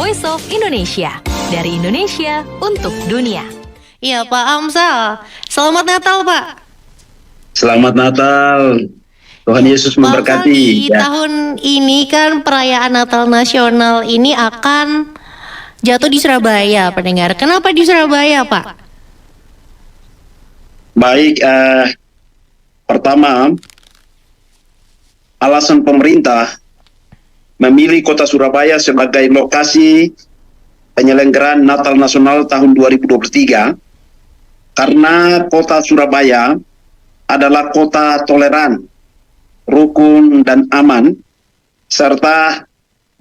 Voice of Indonesia. Dari Indonesia untuk dunia. Iya Pak Amsal, selamat Natal Pak. Selamat Natal. Tuhan Yesus memberkati. Di tahun ini kan perayaan Natal nasional ini akan jatuh di Surabaya, pendengar. Kenapa di Surabaya, Pak? Baik, pertama, alasan pemerintah memilih kota Surabaya sebagai lokasi penyelenggaraan Natal Nasional tahun 2023 karena kota Surabaya adalah kota toleran, rukun dan aman, serta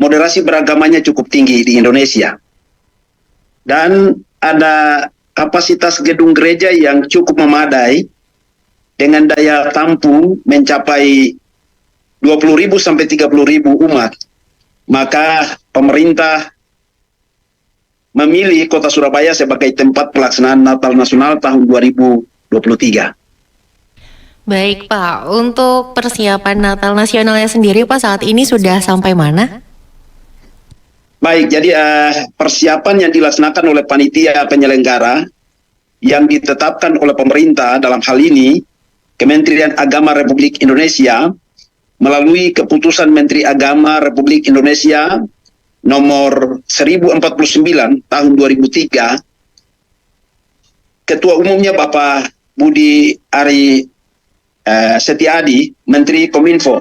moderasi beragamanya cukup tinggi di Indonesia. Dan ada kapasitas gedung gereja yang cukup memadai dengan daya tampung mencapai 20.000 sampai 30.000 umat. Maka pemerintah memilih kota Surabaya sebagai tempat pelaksanaan Natal Nasional tahun 2023. Baik Pak, untuk persiapan Natal Nasionalnya sendiri Pak saat ini sudah sampai mana? Baik, jadi persiapan yang dilaksanakan oleh panitia penyelenggara yang ditetapkan oleh pemerintah dalam hal ini Kementerian Agama Republik Indonesia melalui keputusan Menteri Agama Republik Indonesia nomor 1049 tahun 2003, Ketua Umumnya Bapak Budi Ari Setiadi, Menteri Kominfo.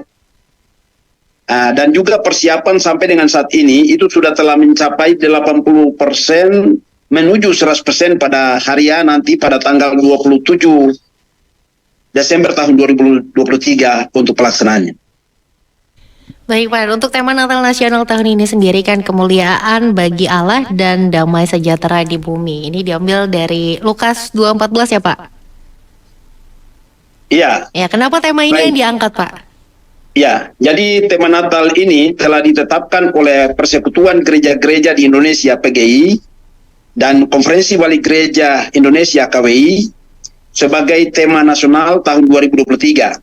Dan juga persiapan sampai dengan saat ini itu sudah telah mencapai 80% menuju 100% pada hari nanti pada tanggal 27 Desember tahun 2023 untuk pelaksanaannya. Baik Pak, untuk tema Natal Nasional tahun ini sendiri kan kemuliaan bagi Allah dan damai sejahtera di bumi. Ini diambil dari Lukas 2:14 ya Pak? Iya. Ya, kenapa tema ini yang diangkat Pak? Ya, jadi tema Natal ini telah ditetapkan oleh Persekutuan Gereja-Gereja di Indonesia PGI dan Konferensi Wali Gereja Indonesia KWI sebagai tema nasional tahun 2023.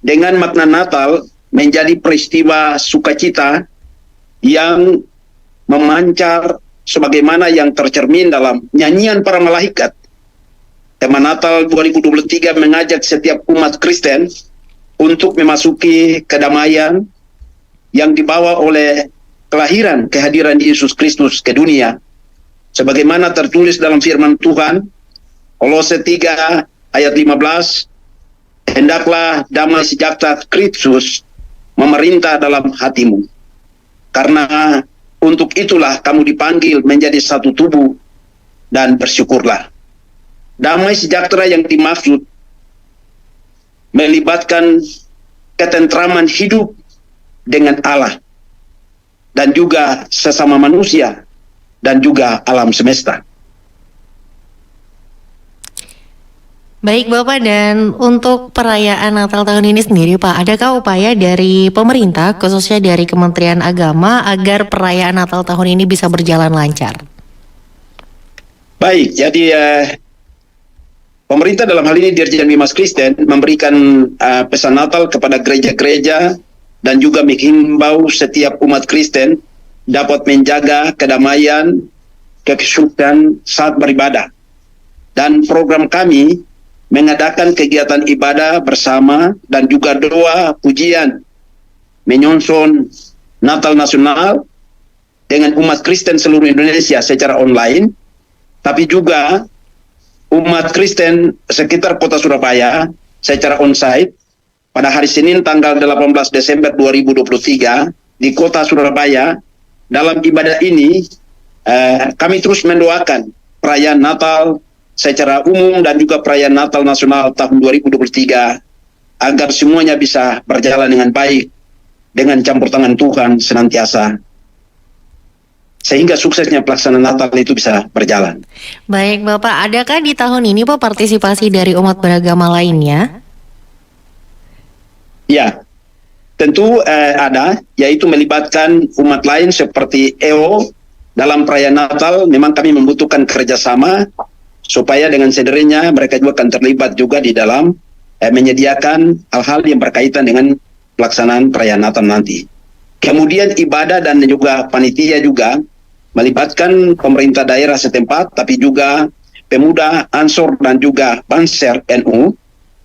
Dengan makna Natal menjadi peristiwa sukacita yang memancar sebagaimana yang tercermin dalam nyanyian para malaikat. Tema Natal 2023 mengajak setiap umat Kristen untuk memasuki kedamaian yang dibawa oleh kehadiran Yesus Kristus ke dunia. Sebagaimana tertulis dalam firman Tuhan, Kolose 3 ayat 15, hendaklah damai sejahtera Kristus memerintah dalam hatimu. Karena untuk itulah kamu dipanggil menjadi satu tubuh dan bersyukurlah. Damai sejahtera yang dimaksud melibatkan ketentraman hidup dengan Allah dan juga sesama manusia dan juga alam semesta. Baik Bapak, dan untuk perayaan Natal tahun ini sendiri Pak, adakah upaya dari pemerintah khususnya dari Kementerian Agama agar perayaan Natal tahun ini bisa berjalan lancar? Baik, jadi pemerintah dalam hal ini Dirjen Bimas Kristen memberikan pesan Natal kepada gereja-gereja dan juga menghimbau setiap umat Kristen dapat menjaga kedamaian, kesyukuran saat beribadah. Dan program kami mengadakan kegiatan ibadah bersama dan juga doa pujian menyongsong Natal Nasional dengan umat Kristen seluruh Indonesia secara online, tapi juga umat Kristen sekitar kota Surabaya secara onsite pada hari Senin tanggal 18 Desember 2023 di kota Surabaya. Dalam ibadah ini kami terus mendoakan perayaan Natal secara umum dan juga perayaan Natal Nasional tahun 2023 agar semuanya bisa berjalan dengan baik dengan campur tangan Tuhan senantiasa sehingga suksesnya pelaksanaan Natal itu bisa berjalan. Baik Bapak, adakah di tahun ini Pak partisipasi dari umat beragama lainnya? Ya, tentu ada, yaitu melibatkan umat lain seperti EO. Dalam perayaan Natal memang kami membutuhkan kerjasama supaya dengan sendirinya mereka juga akan terlibat juga di dalam menyediakan hal-hal yang berkaitan dengan pelaksanaan perayaan Natal nanti. Kemudian ibadah dan juga panitia juga melibatkan pemerintah daerah setempat, tapi juga pemuda, Ansor dan juga Banser NU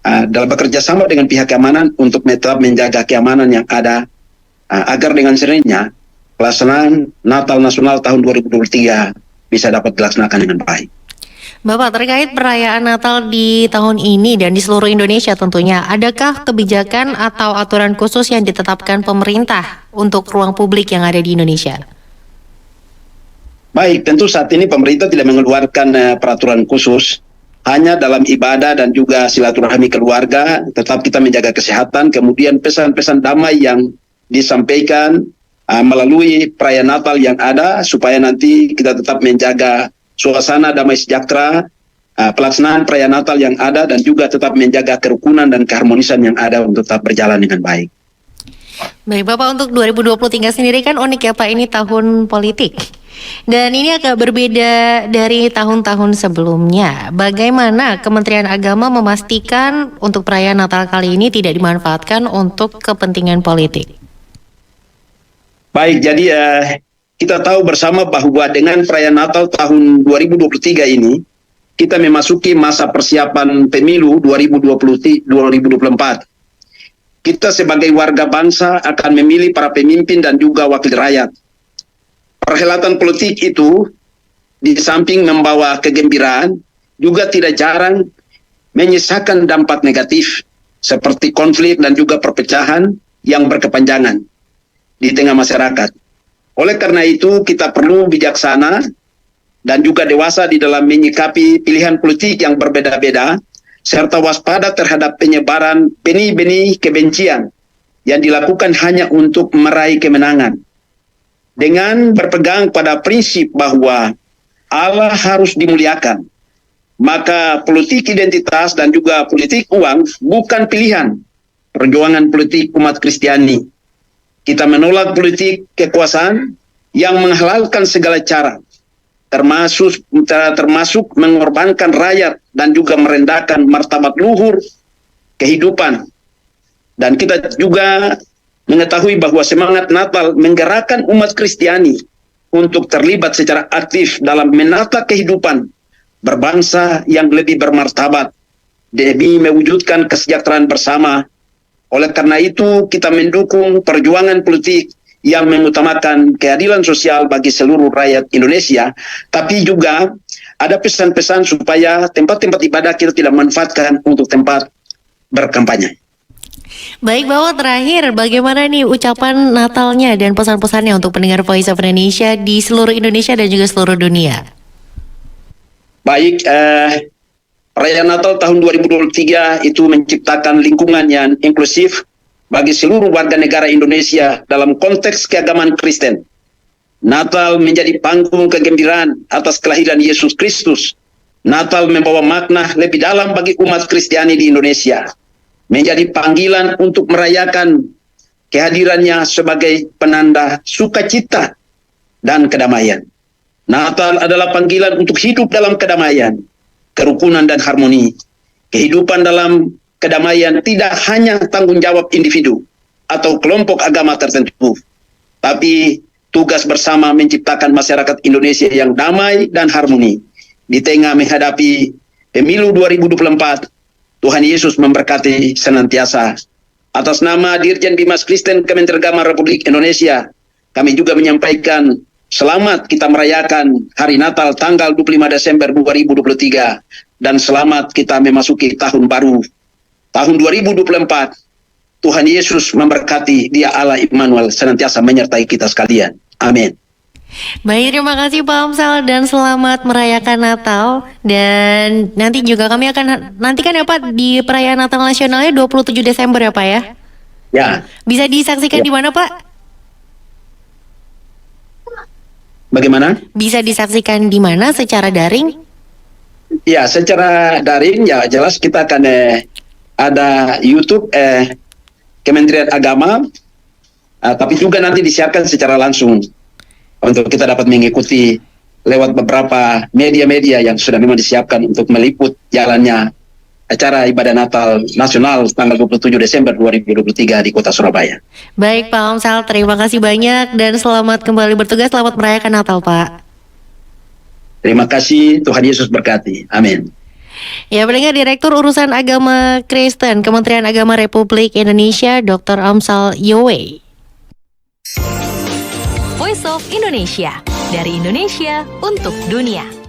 dalam bekerja sama dengan pihak keamanan untuk tetap menjaga keamanan yang ada agar dengan sendirinya pelaksanaan Natal Nasional tahun 2023 bisa dapat dilaksanakan dengan baik. Bapak, terkait perayaan Natal di tahun ini dan di seluruh Indonesia tentunya, adakah kebijakan atau aturan khusus yang ditetapkan pemerintah untuk ruang publik yang ada di Indonesia? Baik, tentu saat ini pemerintah tidak mengeluarkan peraturan khusus, hanya dalam ibadah dan juga silaturahmi keluarga, tetap kita menjaga kesehatan, kemudian pesan-pesan damai yang disampaikan melalui perayaan Natal yang ada, supaya nanti kita tetap menjaga suasana damai sejahtera, pelaksanaan perayaan Natal yang ada, dan juga tetap menjaga kerukunan dan keharmonisan yang ada untuk tetap berjalan dengan baik. Baik Bapak, untuk 2023 sendiri kan unik ya Pak, ini tahun politik. Dan ini agak berbeda dari tahun-tahun sebelumnya. Bagaimana Kementerian Agama memastikan untuk perayaan Natal kali ini tidak dimanfaatkan untuk kepentingan politik? Baik, jadi kita tahu bersama bahwa dengan perayaan Natal tahun 2023 ini, kita memasuki masa persiapan pemilu 2024. Kita sebagai warga bangsa akan memilih para pemimpin dan juga wakil rakyat. Perhelatan politik itu di samping membawa kegembiraan, juga tidak jarang menyisakan dampak negatif seperti konflik dan juga perpecahan yang berkepanjangan di tengah masyarakat. Oleh karena itu kita perlu bijaksana dan juga dewasa di dalam menyikapi pilihan politik yang berbeda-beda, serta waspada terhadap penyebaran benih-benih kebencian yang dilakukan hanya untuk meraih kemenangan. Dengan berpegang pada prinsip bahwa Allah harus dimuliakan, maka politik identitas dan juga politik uang bukan pilihan perjuangan politik umat Kristiani. Kita menolak politik kekuasaan yang menghalalkan segala cara, termasuk mengorbankan rakyat dan juga merendahkan martabat luhur kehidupan. Dan kita juga mengetahui bahwa semangat Natal menggerakkan umat Kristiani untuk terlibat secara aktif dalam menata kehidupan berbangsa yang lebih bermartabat demi mewujudkan kesejahteraan bersama. Oleh karena itu kita mendukung perjuangan politik yang mengutamakan keadilan sosial bagi seluruh rakyat Indonesia, tapi juga ada pesan-pesan supaya tempat-tempat ibadah kita tidak manfaatkan untuk tempat berkampanye. Baik Bapak, terakhir bagaimana nih ucapan Natalnya dan pesan-pesannya untuk pendengar Voice of Indonesia di seluruh Indonesia dan juga seluruh dunia? Baik, perayaan Natal tahun 2023 itu menciptakan lingkungan yang inklusif bagi seluruh warga negara Indonesia dalam konteks keagamaan Kristen. Natal menjadi panggung kegembiraan atas kelahiran Yesus Kristus. Natal membawa makna lebih dalam bagi umat Kristiani di Indonesia, menjadi panggilan untuk merayakan kehadirannya sebagai penanda sukacita dan kedamaian. Natal adalah panggilan untuk hidup dalam kedamaian, kerukunan dan harmoni. Kehidupan dalam kedamaian tidak hanya tanggung jawab individu atau kelompok agama tertentu, tapi tugas bersama menciptakan masyarakat Indonesia yang damai dan harmoni. Di tengah menghadapi pemilu 2024, Tuhan Yesus memberkati senantiasa. Atas nama Dirjen Bimas Kristen Kementerian Agama Republik Indonesia, kami juga menyampaikan selamat kita merayakan Hari Natal tanggal 25 Desember 2023 dan selamat kita memasuki tahun baru tahun 2024. Tuhan Yesus memberkati, Dia Allah Immanuel senantiasa menyertai kita sekalian. Amin. Baik, terima kasih Pak Amsal dan selamat merayakan Natal. Dan nanti juga kami akan nantikan ya Pak di perayaan Natal Nasionalnya 27 Desember ya Pak ya? Ya. Bisa disaksikan di mana Pak? Bagaimana? Bisa disaksikan di mana secara daring? Ya, secara daring ya jelas kita akan ada YouTube Kementerian Agama, tapi juga nanti disiarkan secara langsung untuk kita dapat mengikuti lewat beberapa media-media yang sudah memang disiapkan untuk meliput jalannya acara ibadah Natal Nasional tanggal 27 Desember 2023 di Kota Surabaya. Baik Pak Amsal, terima kasih banyak dan selamat kembali bertugas, selamat merayakan Natal Pak. Terima kasih, Tuhan Yesus berkati. Amin. Ya, pendengar, Direktur Urusan Agama Kristen Kementerian Agama Republik Indonesia, Dr. Amsal Yowe. Voice of Indonesia, dari Indonesia untuk dunia.